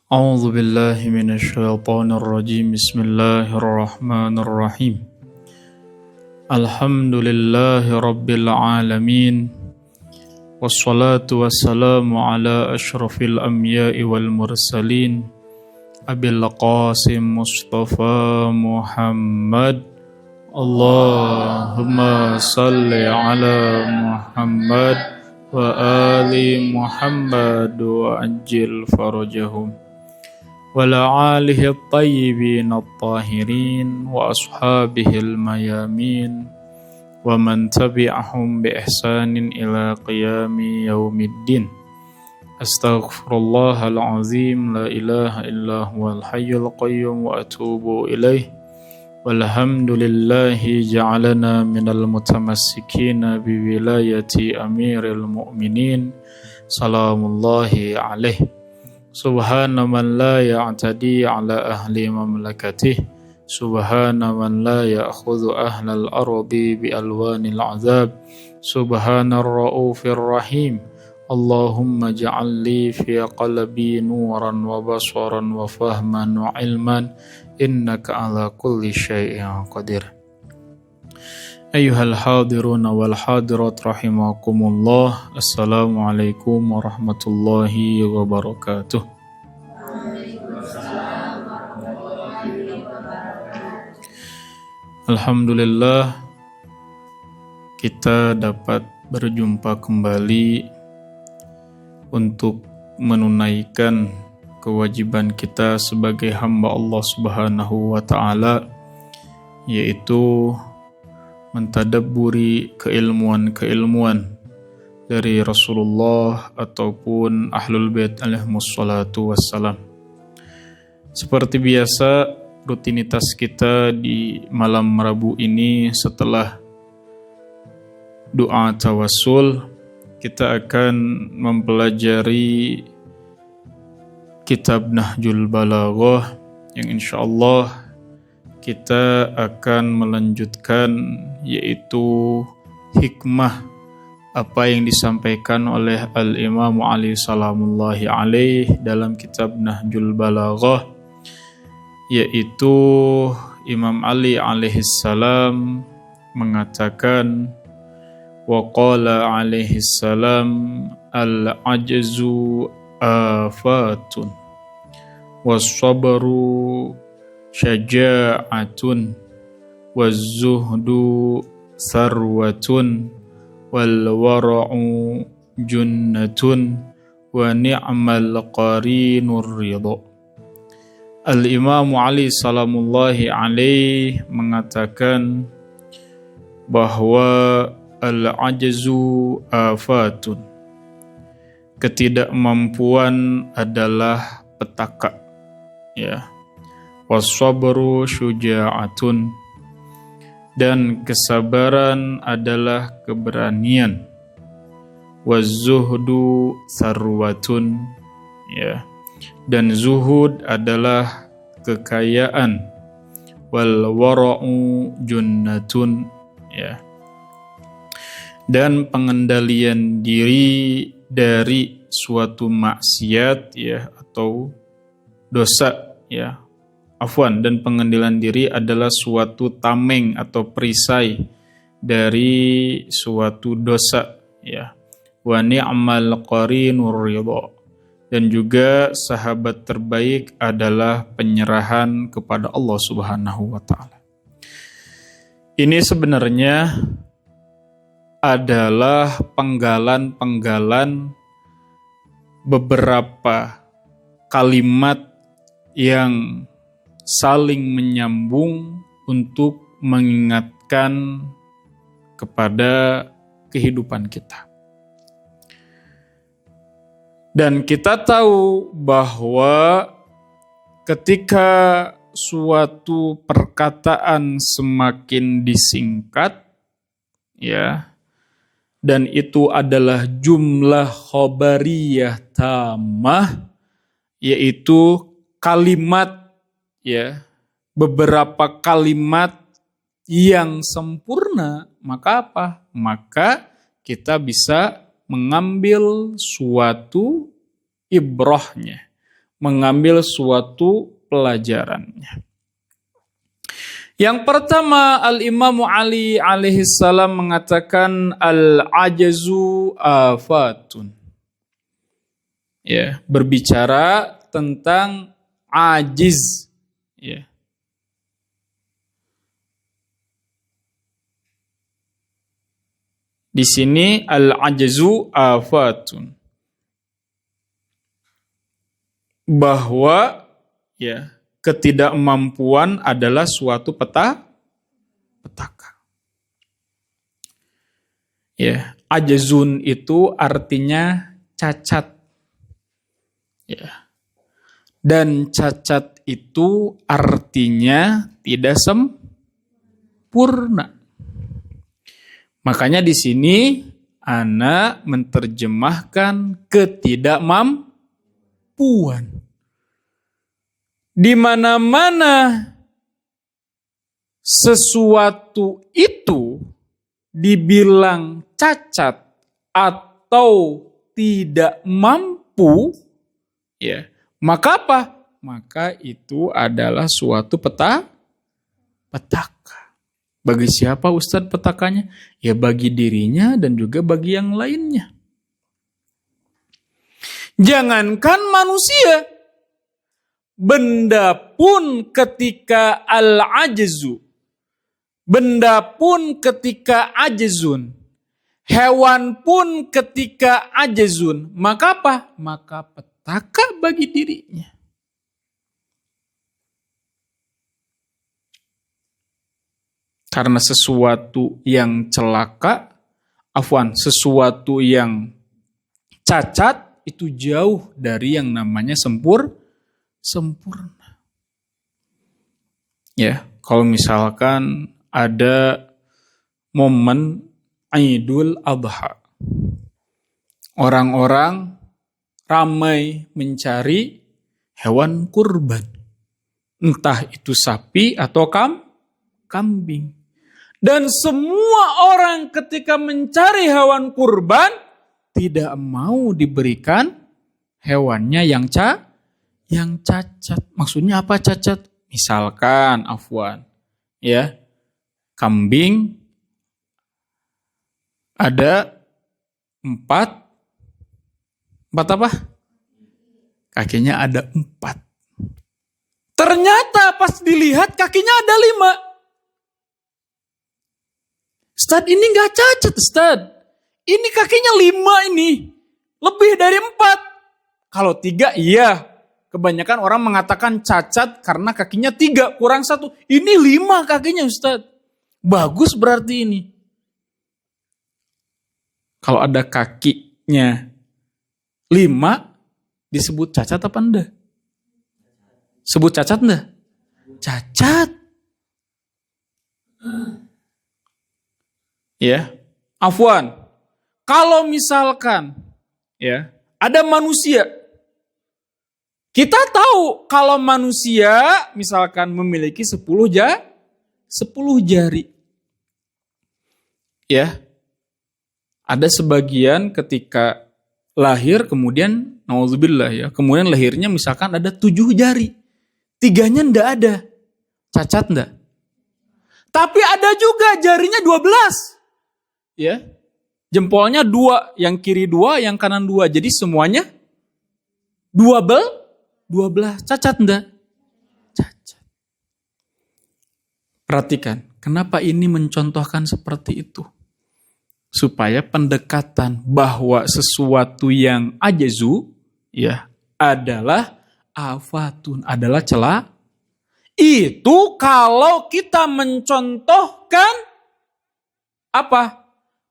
أعوذ بالله من الشيطان الرجيم بسم الله الرحمن الرحيم الحمد لله رب العالمين والصلاة والسلام على أشرف الأنبياء والمرسلين أبي القاسم مصطفى محمد اللهم صل على محمد وآل محمد وعجل فرجهم وعلى آله الطيبين الطاهرين وأصحابه الميامين ومن تبعهم بإحسان إلى قيام يوم الدين أستغفر الله العظيم لا إله إلا هو الحي القيوم وأتوب إليه والحمد لله جعلنا من المتمسكين بولاية أمير المؤمنين سلام الله عليه سبحان من لا يعتدي على أهل مملكته سبحان من لا يأخذ أهل الأرض بألوان العذاب سبحان الرؤوف الرحيم اللهم اجعل لي في قلبي نورا وبصرا وفهما وعلما إنك على كل شيء قدير أيها الحاضرون والحاضرات رحمكم الله السلام عليكم ورحمة الله وبركاته. Alhamdulillah kita dapat berjumpa kembali untuk menunaikan kewajiban kita sebagai hamba Allah Subhanahu wa taala, yaitu mentadabburi keilmuan-keilmuan dari Rasulullah ataupun Ahlul Bait alaihimus salatu wassalam. Seperti biasa, rutinitas kita di malam Rabu ini setelah doa tawassul, kita akan mempelajari kitab Nahjul Balaghah yang insyaallah kita akan melanjutkan, yaitu hikmah apa yang disampaikan oleh Al-Imam Ali salamullahi alaih dalam kitab Nahjul Balaghah, yaitu Imam Ali alaihissalam mengatakan wa qala alaihissalam al-ajzu afatun was-sabru syaja'atun waz-zuhdu sarwatun wal wara'u junnatun wa ni'mal qarinur ridha. Al-Imam Ali salamullahi alaih mengatakan bahwa al-ajzu afatun, ketidakmampuan adalah petaka, ya. Was-sabru syuja'atun, dan kesabaran adalah keberanian. Was-zuhdu sarwatun, ya, dan zuhud adalah kekayaan. Wal wara'u junnatun, ya, dan pengendalian diri dari suatu maksiat, ya, atau dosa, ya. Dan pengendalian diri adalah suatu tameng atau perisai dari suatu dosa, ya. Wa ni'mal qarinur ridha, dan juga sahabat terbaik adalah penyerahan kepada Allah Subhanahu wa taala. Ini sebenarnya adalah penggalan-penggalan beberapa kalimat yang saling menyambung untuk mengingatkan kepada kehidupan kita. Dan kita tahu bahwa ketika suatu perkataan semakin disingkat, ya, dan itu adalah jumlah khobariyah tamah, yaitu kalimat, ya, beberapa kalimat yang sempurna, maka apa? Maka kita bisa mengambil suatu ibrahnya, mengambil suatu pelajarannya. Yang pertama, Al-Imam Ali alaihi salam mengatakan al-ajazu afatun. Ya, berbicara tentang ajiz, ya. Di sini al-ajazu afatun. Bahwa ya, ketidakmampuan adalah suatu petaka. Ya, ajzun itu artinya cacat. Ya. Dan cacat itu artinya tidak sempurna. Makanya di sini ana menerjemahkan ketidakmampuan. Di mana-mana sesuatu itu dibilang cacat atau tidak mampu, ya, maka apa? Maka itu adalah suatu petaka. Bagi siapa Ustadz petakanya? Ya bagi dirinya dan juga bagi yang lainnya. Jangankan manusia, benda pun ketika al-ajzu, benda pun ketika ajzun, hewan pun ketika ajzun, maka apa? Maka petaka bagi dirinya. Karena sesuatu yang celaka, sesuatu yang cacat, itu jauh dari yang namanya sempurna. Ya, kalau misalkan ada momen Idul Adha, orang-orang ramai mencari hewan kurban, entah itu sapi atau kambing. Dan semua orang ketika mencari hewan kurban tidak mau diberikan hewannya yang cacat. Maksudnya apa cacat? Misalkan ya, kambing ada 4 apa? Kakinya ada 4. Ternyata pas dilihat kakinya ada 5. Ustadz, ini gak cacat, Ustadz. Ini kakinya 5 ini. Lebih dari 4. Kalau 3, iya. Kebanyakan orang mengatakan cacat karena kakinya 3, kurang 1. Ini 5 kakinya, Ustadz. Bagus berarti ini. Kalau ada kakinya 5, disebut cacat apa enggak? Sebut cacat enggak? Cacat. Ya, afwan. Kalau misalkan ya, ada manusia, kita tahu kalau manusia misalkan memiliki 10 jari. Ya. Ada sebagian ketika lahir kemudian naudzubillah ya, kemudian lahirnya misalkan ada 7 jari. 3-nya enggak ada. Cacat enggak? Tapi ada juga jarinya 12. Ya. Jempolnya 2, yang kiri 2, yang kanan 2. Jadi semuanya 12. Cacat enggak? Cacat. Perhatikan, kenapa ini mencontohkan seperti itu? Supaya pendekatan bahwa sesuatu yang ajzu ya adalah afatun, adalah celah. Itu kalau kita mencontohkan apa?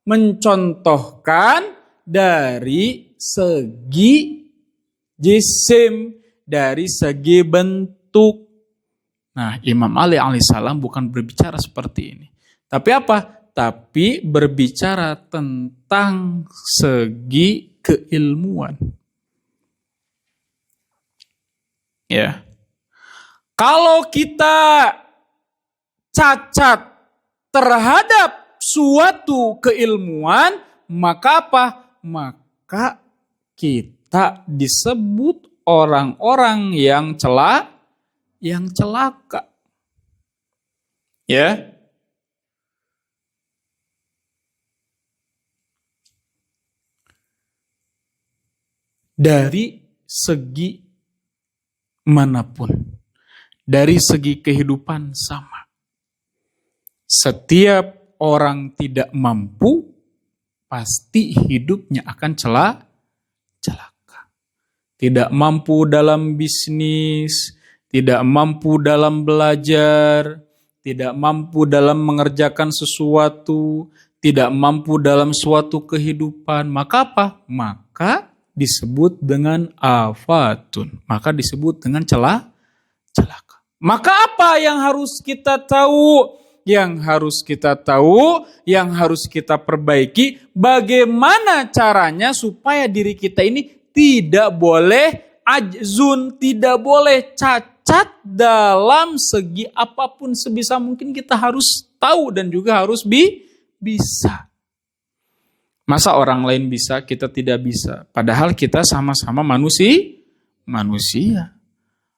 Mencontohkan dari segi jisim, dari segi bentuk. Nah, Imam Ali alaihissalam bukan berbicara seperti ini. Tapi apa? Tapi berbicara tentang segi keilmuan. Ya. Kalau kita cacat terhadap suatu keilmuan, maka apa? Maka kita disebut orang-orang yang celaka. Ya. Dari segi manapun, dari segi kehidupan sama. Setiap orang tidak mampu, pasti hidupnya akan celaka. Tidak mampu dalam bisnis, tidak mampu dalam belajar, tidak mampu dalam mengerjakan sesuatu, tidak mampu dalam suatu kehidupan. Maka apa? Maka disebut dengan afatun. Maka disebut dengan celaka. Maka apa yang harus kita tahu? Yang harus kita tahu, yang harus kita perbaiki, bagaimana caranya supaya diri kita ini tidak boleh ajzun, tidak boleh cacat dalam segi apapun. Sebisa mungkin kita harus tahu dan juga harus bisa. Masa orang lain bisa, kita tidak bisa. Padahal kita sama-sama manusia.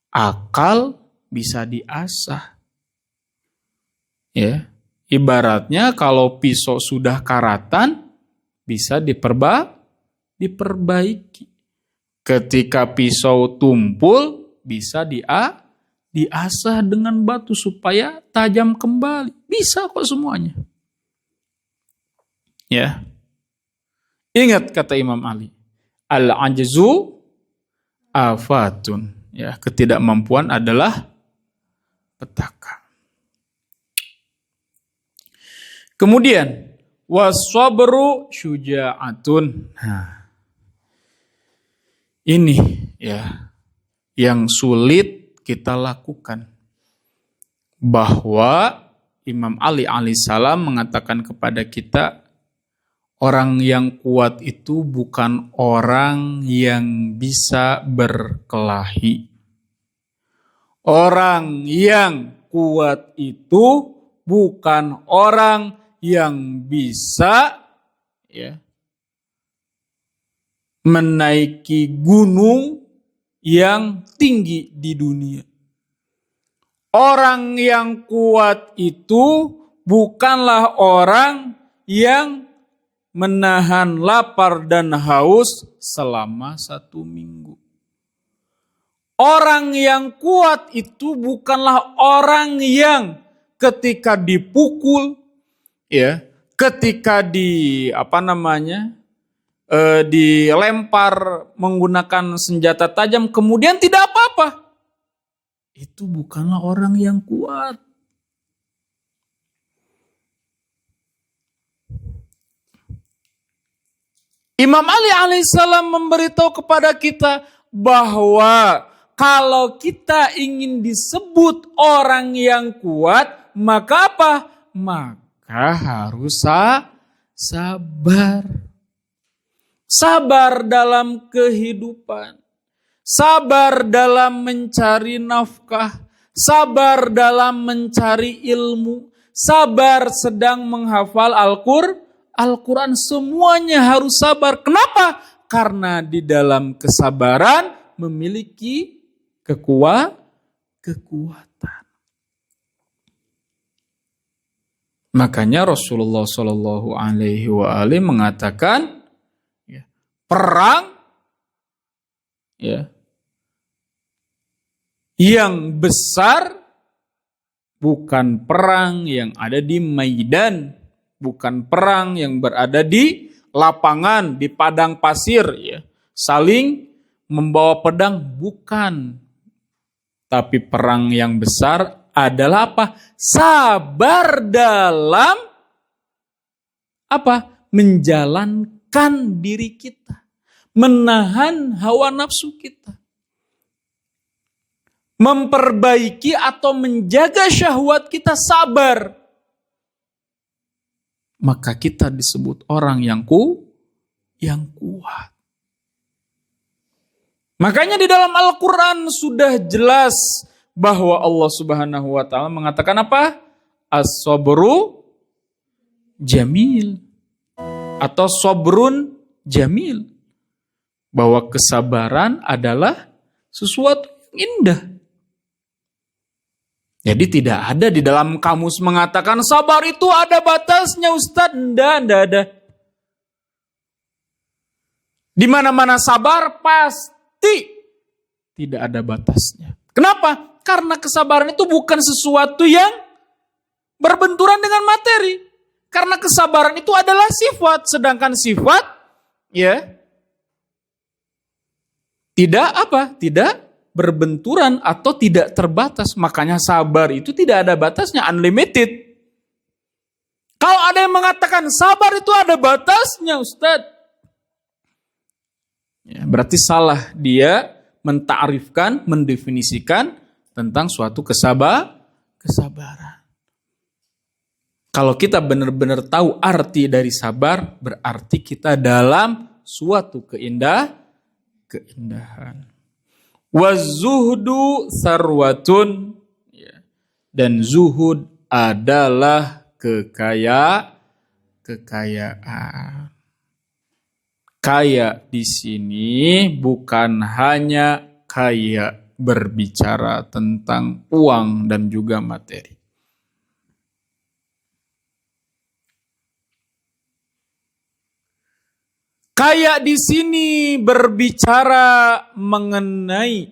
Akal bisa diasah. Ya, ibaratnya kalau pisau sudah karatan, bisa diperbaiki. Ketika pisau tumpul, bisa diasah dengan batu supaya tajam kembali. Bisa kok semuanya. Ya. Ingat kata Imam Ali, al-ajzu afatun. Ya, ketidakmampuan adalah petaka. Kemudian was-sabru syuja'atun. Nah, ini ya yang sulit kita lakukan. Bahwa Imam Ali alaihissalam mengatakan kepada kita, orang yang kuat itu bukan orang yang bisa berkelahi. Orang yang kuat itu bukan orang yang bisa menaiki gunung yang tinggi di dunia. Orang yang kuat itu bukanlah orang yang menahan lapar dan haus selama 1 minggu. Orang yang kuat itu bukanlah orang yang ketika dipukul, ketika dilempar menggunakan senjata tajam kemudian tidak apa-apa. Itu bukanlah orang yang kuat. Imam Ali alaihissalam memberitahu kepada kita bahwa kalau kita ingin disebut orang yang kuat, maka apa? Maka harus sabar. Sabar dalam kehidupan. Sabar dalam mencari nafkah. Sabar dalam mencari ilmu. Sabar sedang menghafal Al-Quran. Semuanya harus sabar. Kenapa? Karena di dalam kesabaran memiliki kekuatan. Makanya Rasulullah Shallallahu Alaihi Wasallam mengatakan, perang yang besar bukan perang yang ada di Maidan, bukan perang yang berada di lapangan, di padang pasir, saling membawa pedang, bukan. Tapi perang yang besar adalah apa? Sabar dalam menjalankan diri kita. Menahan hawa nafsu kita. Memperbaiki atau menjaga syahwat kita, sabar. Maka kita disebut orang yang kuat. Makanya di dalam Al-Quran sudah jelas bahwa Allah Subhanahu wa Ta'ala mengatakan apa? As-sabru jamil. Atau sabrun jamil. Bahwa kesabaran adalah sesuatu yang indah. Jadi tidak ada di dalam kamus mengatakan sabar itu ada batasnya, Ustadz. Enggak ada. Di mana-mana sabar pasti tidak ada batasnya. Kenapa? Karena kesabaran itu bukan sesuatu yang berbenturan dengan materi. Karena kesabaran itu adalah sifat, sedangkan sifat ya tidak berbenturan atau tidak terbatas. Makanya sabar itu tidak ada batasnya, unlimited. Kalau ada yang mengatakan sabar itu ada batasnya, Ustadz, ya, berarti salah dia mentarifkan, mendefinisikan tentang suatu kesabaran. Kalau kita benar-benar tahu arti dari sabar, berarti kita dalam suatu keindahan. Wazuhdu sarwatun, ya. Dan zuhud adalah kekayaan. Kaya di sini bukan hanya kaya berbicara tentang uang dan juga materi. Kaya di sini berbicara mengenai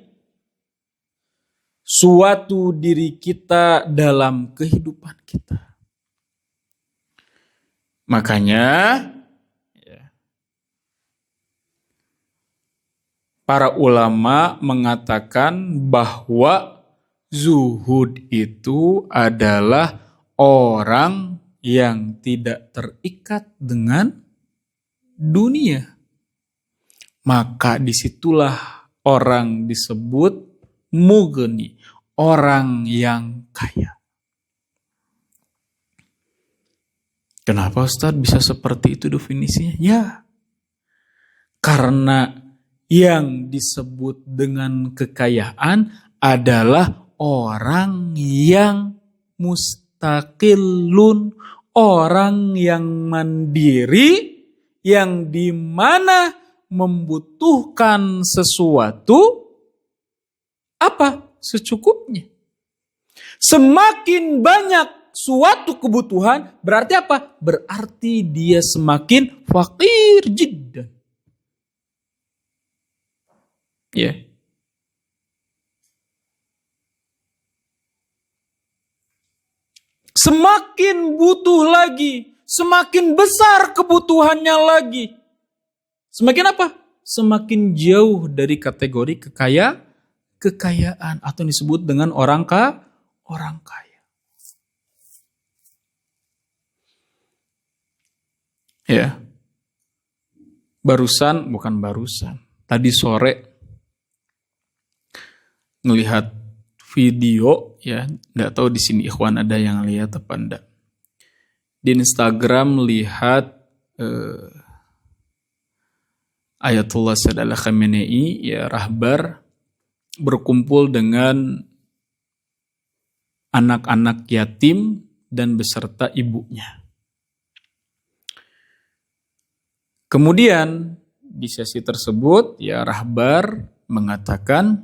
suatu diri kita dalam kehidupan kita. Makanya para ulama mengatakan bahwa zuhud itu adalah orang yang tidak terikat dengan dunia. Maka disitulah orang disebut mughni, orang yang kaya. Kenapa Ustaz bisa seperti itu definisinya? Ya, karena yang disebut dengan kekayaan adalah orang yang mustaqillun, orang yang mandiri, yang dimana membutuhkan sesuatu secukupnya. Semakin banyak suatu kebutuhan berarti apa? Berarti dia semakin fakir jiddan. Ya. Semakin butuh lagi, semakin besar kebutuhannya lagi. Semakin apa? Semakin jauh dari kategori kekayaan atau disebut dengan orang kaya. Ya. Bukan barusan. Tadi sore ngelihat video, ya, nggak tahu di sini ikhwan ada yang lihat apa enggak. Di Instagram lihat Ayatullah Sayyid Al-Khamenei, ya, rahbar berkumpul dengan anak-anak yatim dan beserta ibunya. Kemudian di sesi tersebut, ya, rahbar mengatakan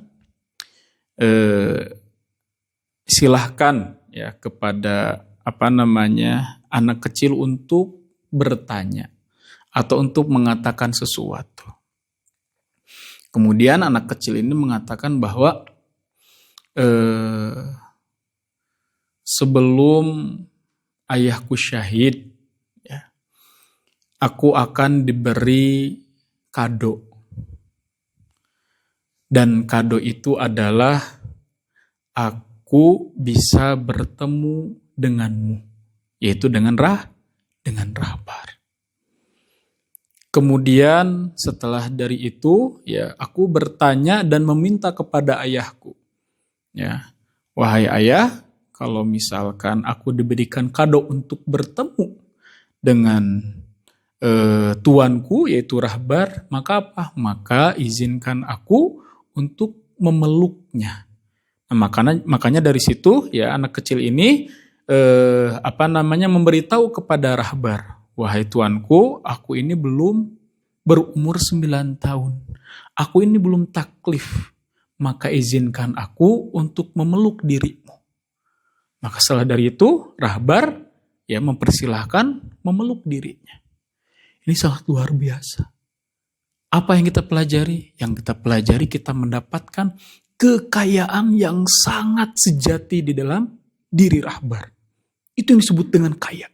silahkan, ya, kepada anak kecil untuk bertanya atau untuk mengatakan sesuatu. Kemudian anak kecil ini mengatakan bahwa sebelum ayahku syahid, ya, aku akan diberi kado. Dan kado itu adalah aku bisa bertemu denganmu, yaitu dengan rahbar. Kemudian setelah dari itu, ya, aku bertanya dan meminta kepada ayahku, ya, wahai ayah, kalau misalkan aku diberikan kado untuk bertemu dengan tuanku yaitu rahbar, maka apa? Maka izinkan aku untuk memeluknya. Nah, makanya dari situ, ya, anak kecil ini memberitahu kepada rahbar, wahai tuanku, aku ini belum berumur 9 tahun. Aku ini belum taklif. maka izinkan aku untuk memeluk dirimu. Maka setelah dari itu, rahbar ya mempersilahkan memeluk dirinya. Ini sangat luar biasa. Apa yang kita pelajari? Yang kita pelajari kita mendapatkan kekayaan yang sangat sejati di dalam diri rahbar. Itu yang disebut dengan kaya.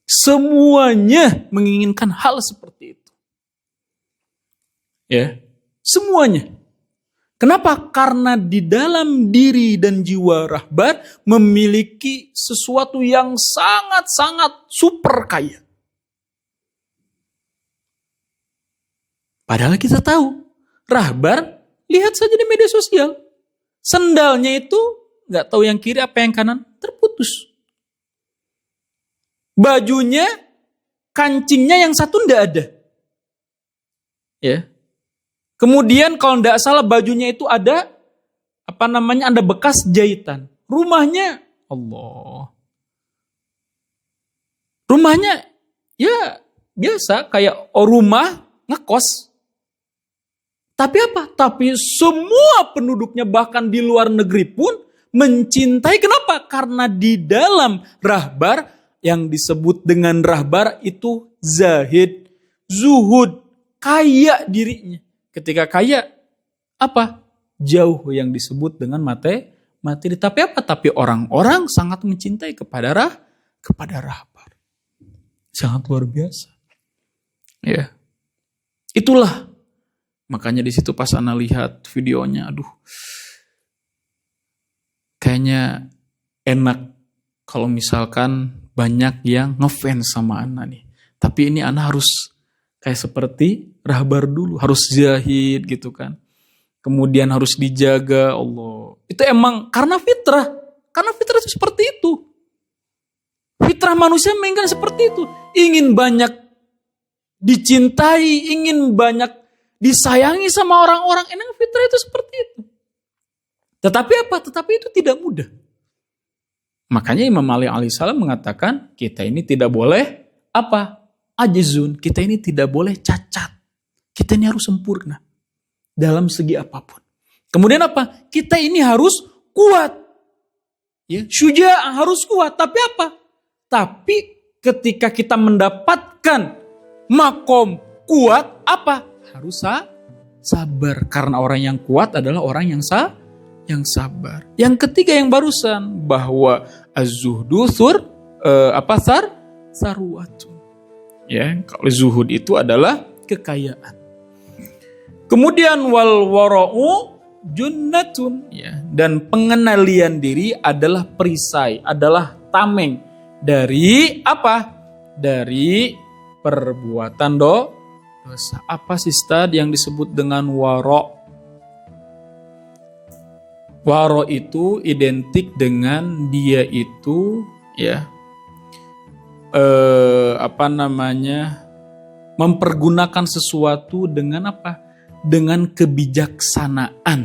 Semuanya menginginkan hal seperti itu. Ya, semuanya. Kenapa? Karena di dalam diri dan jiwa rahbar memiliki sesuatu yang sangat-sangat super kaya. Padahal kita tahu, rahbar lihat saja di media sosial. Sendalnya itu nggak tahu yang kiri apa yang kanan, terputus. Bajunya, kancingnya yang satu nggak ada. Ya. Kemudian kalau tidak salah bajunya itu ada ada bekas jahitan. Rumahnya Rumahnya ya biasa kayak rumah ngekos. Tapi apa? Tapi semua penduduknya bahkan di luar negeri pun mencintai. Kenapa? Karena di dalam rahbar yang disebut dengan rahbar itu zahid, zuhud, kaya dirinya. Ketika kaya, apa? Jauh yang disebut dengan materi. Tapi apa? Tapi orang-orang sangat mencintai kepada rahbar. Sangat luar biasa. Ya. Itulah. Makanya di situ pas Ana lihat videonya, kayaknya enak kalau misalkan banyak yang ngefans sama Ana nih. Tapi ini Ana harus kayak seperti rahbar dulu, harus zahid gitu kan. Kemudian harus dijaga Allah. Itu emang karena fitrah. Karena fitrah itu seperti itu. Fitrah manusia memang seperti itu. Ingin banyak dicintai, ingin banyak disayangi sama orang-orang. Emang fitrah itu seperti itu. Tetapi apa? Tetapi itu tidak mudah. Makanya Imam Ali alaihissalam mengatakan kita ini tidak boleh apa? Ajizun, kita ini tidak boleh cacat. Kita ini harus sempurna dalam segi apapun. Kemudian apa? Kita ini harus kuat. Ya, syuja' harus kuat. Tapi apa? Tapi ketika kita mendapatkan makom kuat, apa? Harus sabar. Karena orang yang kuat adalah orang yang sabar. Yang ketiga yang barusan, bahwa az-zuhdu sarwatun. Ya, kalau zuhud itu adalah kekayaan. Kemudian wal wara'u junnatun, ya, dan pengenalian diri adalah perisai, adalah tameng dari apa? Dari perbuatan dosa. Apa sih Ustaz yang disebut dengan wara'? Wara' itu identik dengan dia itu ya mempergunakan sesuatu dengan apa? Dengan kebijaksanaan.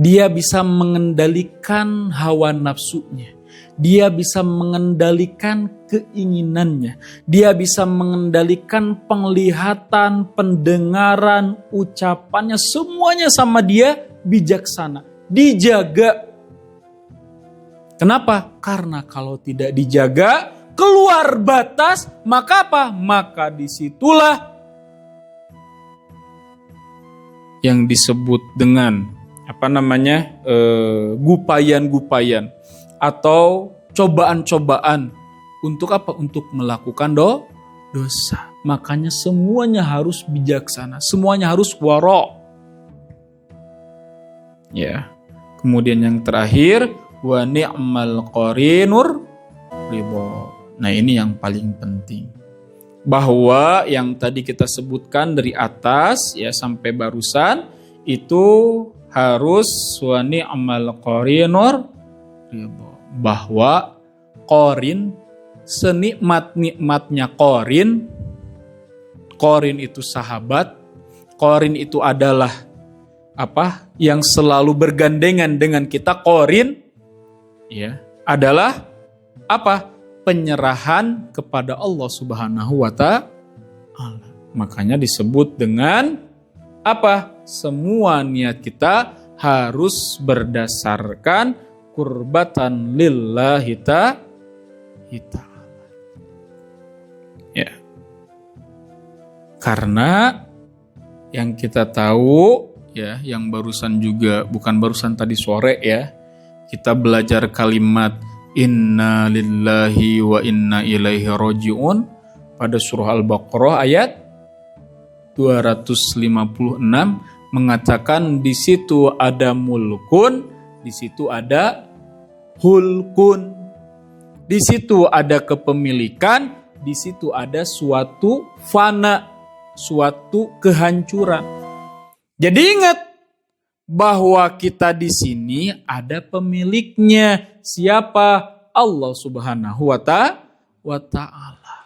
Dia bisa mengendalikan hawa nafsunya. Dia bisa mengendalikan keinginannya. Dia bisa mengendalikan penglihatan, pendengaran, ucapannya. Semuanya sama dia bijaksana. Dijaga. Kenapa? Karena kalau tidak dijaga, keluar batas, maka apa? Maka disitulah yang disebut dengan gupayan-gupayan atau cobaan-cobaan untuk apa? Untuk melakukan dosa. Makanya semuanya harus bijaksana, semuanya harus wara'. Ya. Kemudian yang terakhir, wa ni'mal qarinur ridha. Nah, ini yang paling penting. Bahwa yang tadi kita sebutkan dari atas ya sampai barusan itu harus wa ni'mal qarinur ridha. Bahwa qarin, senikmat-nikmatnya qarin itu sahabat, qarin itu adalah apa? Yang selalu bergandengan dengan kita, qarin ya, adalah apa? Penyerahan kepada Allah Subhanahu wa ta'ala. Makanya disebut dengan apa? Semua niat kita harus berdasarkan kurbatan lillahi ta'ala. Ya. Karena yang kita tahu ya, yang barusan juga, bukan barusan tadi sore ya, kita belajar kalimat inna lillahi wa inna ilaihi raji'un pada surah Al-Baqarah ayat 256 mengatakan di situ ada mulkun, di situ ada hulkun, di situ ada kepemilikan, di situ ada suatu fana, suatu kehancuran. Jadi ingat bahwa kita di sini ada pemiliknya. Siapa? Allah Subhanahu wa ta'ala.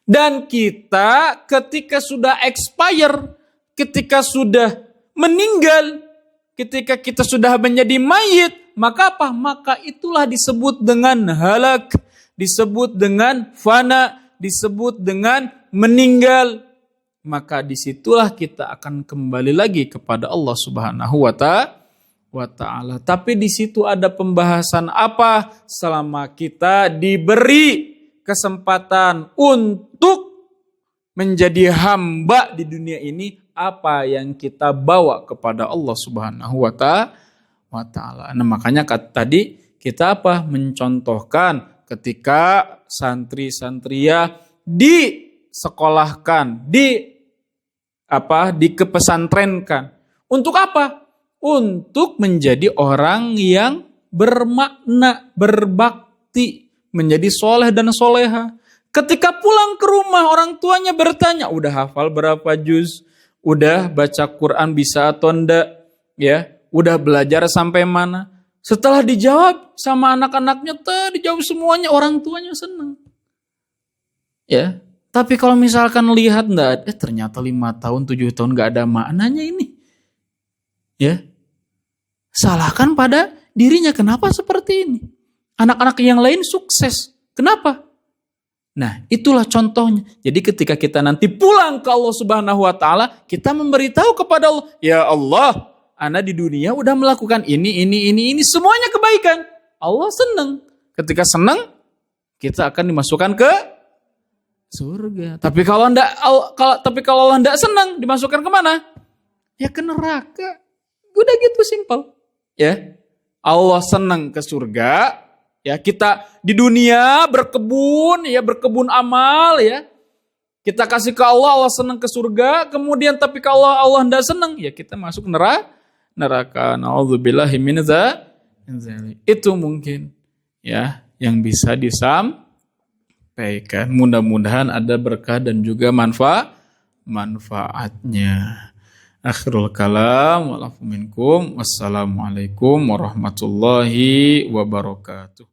Dan kita ketika sudah expire, ketika sudah meninggal, ketika kita sudah menjadi mayit, maka apa? Maka itulah disebut dengan halak, disebut dengan fana, disebut dengan meninggal. Maka disitulah kita akan kembali lagi kepada Allah Subhanahu wa ta'ala. Tapi di situ ada pembahasan apa? Selama kita diberi kesempatan untuk menjadi hamba di dunia ini, apa yang kita bawa kepada Allah Subhanahu wa ta'ala. Nah, makanya tadi kita apa? Mencontohkan ketika santri-santria disekolahkan, dikepesantrenkan. Untuk apa? Untuk menjadi orang yang bermakna, berbakti, menjadi soleh dan soleha. Ketika pulang ke rumah, orang tuanya bertanya, udah hafal berapa juz? Udah baca Quran bisa atau enggak? Ya, udah belajar sampai mana? Setelah dijawab sama anak-anaknya, dijawab semuanya, orang tuanya senang. Ya, tapi kalau misalkan lihat enggak, ternyata 5 tahun, 7 tahun enggak ada maknanya ini. Ya. Salahkan pada dirinya, kenapa seperti ini? Anak-anak yang lain sukses. Kenapa? Nah, itulah contohnya. Jadi ketika kita nanti pulang ke Allah Subhanahu wa ta'ala, kita memberitahu kepada Allah, ya Allah, ana di dunia udah melakukan ini, semuanya kebaikan. Allah senang. Ketika senang, kita akan dimasukkan ke surga. Tapi kalau Allah enggak senang, dimasukkan kemana? Ya ke neraka. Udah gitu simpel. Ya. Allah senang ke surga, ya kita di dunia berkebun, ya berkebun amal, ya kita kasih ke Allah, Allah senang ke surga. Kemudian tapi kalau Allah enggak senang, ya kita masuk neraka. Na'udzubillahi min dzalik. Itu mungkin ya yang bisa disampaikan. Mudah-mudahan ada berkah dan juga manfaatnya. Akhirul kalam, wa'alafu minkum, wassalamualaikum warahmatullahi wabarakatuh.